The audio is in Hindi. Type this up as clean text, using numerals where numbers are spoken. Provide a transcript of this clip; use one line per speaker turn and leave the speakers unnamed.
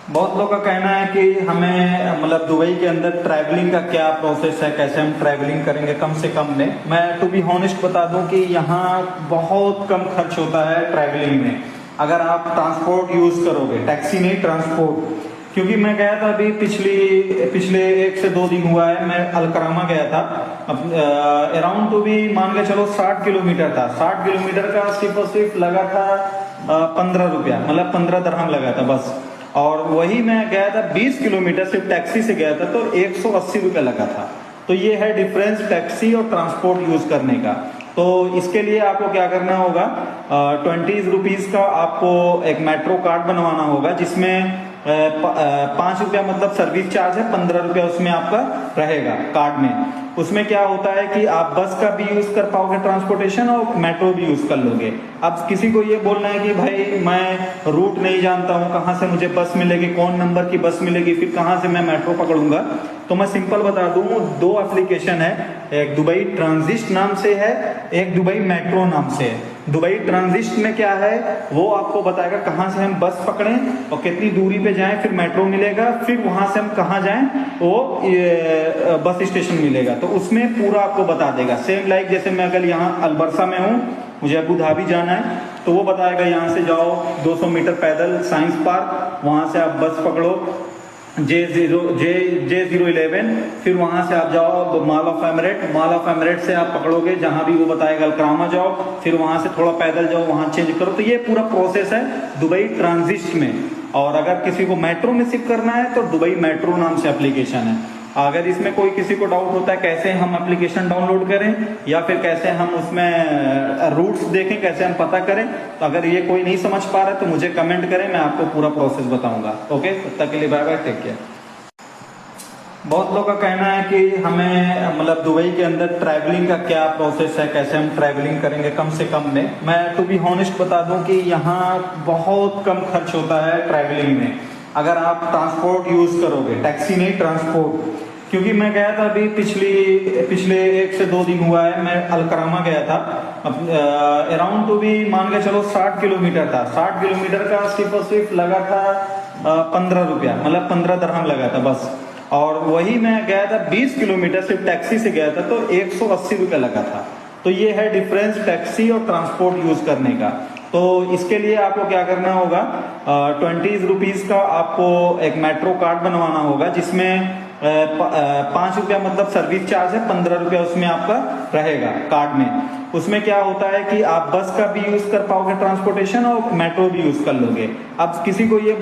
बहुत लोग का कहना है कि हमें मतलब दुबई के अंदर ट्रैवलिंग का क्या प्रोसेस है, कैसे हम ट्रैवलिंग करेंगे कम से कम में। मैं टू बी हॉनेस्ट बता दूं कि यहाँ बहुत कम खर्च होता है ट्रैवलिंग में, अगर आप ट्रांसपोर्ट यूज करोगे, टैक्सी नहीं ट्रांसपोर्ट। क्योंकि मैं गया था अभी पिछले 1 से 2 दिन हुआ है, मैं अलकरामा गया था। अराउंड टू भी मान के चलो 60 किलोमीटर था। 60 किलोमीटर का सिर्फ और सिर्फ लगा था 15 रुपया, मतलब 15 दरहम लगा था बस। और वही मैं गया था 20 किलोमीटर सिर्फ टैक्सी से गया था, तो 180 रुपया लगा था। तो ये है डिफरेंस टैक्सी और ट्रांसपोर्ट यूज करने का। तो इसके लिए आपको क्या करना होगा, 20 रुपीज का आपको एक मेट्रो कार्ड बनवाना होगा, जिसमें 5 रुपया मतलब सर्विस चार्ज है, 15 रुपया उसमें आपका रहेगा कार्ड में। उसमें क्या होता है कि आप बस का भी यूज कर पाओगे ट्रांसपोर्टेशन, और मेट्रो भी यूज कर लोगे। अब किसी को ये बोलना है कि भाई मैं रूट नहीं जानता हूँ, कहाँ से मुझे बस मिलेगी, कौन नंबर की बस मिलेगी, फिर कहाँ से मैं मेट्रो पकड़ूंगा। तो मैं सिंपल बता दूं, 2 एप्लीकेशन है, एक दुबई ट्रांजिट नाम से है, एक दुबई मेट्रो नाम से है। दुबई ट्रांजिट में क्या है, वो आपको बताएगा कहाँ से हम बस पकड़ें और कितनी दूरी पे जाएं, फिर मेट्रो मिलेगा, फिर वहां से हम कहाँ जाएं वो बस स्टेशन मिलेगा। तो उसमें पूरा आपको बता देगा, सेम लाइक जैसे मैं अगर यहाँ अलबरसा में हूँ, मुझे अबू धाबी जाना है, तो वो बताएगा यहाँ से जाओ 200 मीटर पैदल साइंस पार्क, वहां से आप बस पकड़ो J011, फिर वहां से आप जाओ मॉल ऑफ एमिरेट से आप पकड़ोगे, जहां भी वो बताएगा अलकरामा जाओ, फिर वहां से थोड़ा पैदल जाओ, वहां चेंज करो। तो ये पूरा प्रोसेस है दुबई ट्रांजिट में। और अगर किसी को मेट्रो में शिफ्ट करना है तो दुबई मेट्रो नाम से एप्लीकेशन है। अगर इसमें कोई किसी को डाउट होता है कैसे हम एप्लीकेशन डाउनलोड करें या फिर कैसे हम उसमें रूट्स देखें, कैसे हम पता करें, तो अगर ये कोई नहीं समझ पा रहा है तो मुझे कमेंट करें, मैं आपको पूरा प्रोसेस बताऊंगा। ओके, तब तक के लिए बाय बाय, टेक केयर। बहुत लोग का कहना है कि हमें मतलब दुबई के अंदर ट्रैवलिंग का क्या प्रोसेस है, कैसे हम ट्रैवलिंग करेंगे कम से कम में। मैं टू बी हॉनेस्ट बता दूं कि यहाँ बहुत कम खर्च होता है ट्रैवलिंग में, अगर आप ट्रांसपोर्ट यूज करोगे, टैक्सी नहीं ट्रांसपोर्ट। क्योंकि मैं गया था अभी पिछले 1 से 2 दिन हुआ है, मैं अलकरामा गया था। अराउंड टू भी मान के चलो 60 किलोमीटर था। 60 किलोमीटर का सिर्फ और सिर्फ लगा था 15 रुपया, मतलब 15 दरहम लगा था बस। और वही मैं गया था 20 किलोमीटर सिर्फ टैक्सी से गया था, तो 180 रुपया लगा था। तो ये है डिफरेंस टैक्सी और ट्रांसपोर्ट यूज करने का। तो इसके लिए आपको क्या करना होगा, 20 रुपीज का आपको एक मेट्रो कार्ड बनवाना होगा, जिसमें 5 रुपया मतलब सर्विस चार्ज है, 15 रुपया उसमें आपका रहेगा कार्ड में। उसमें क्या होता है कि आप बस का भी यूज कर पाओगे ट्रांसपोर्टेशन, और मेट्रो भी यूज कर लोगे। अब किसी को ये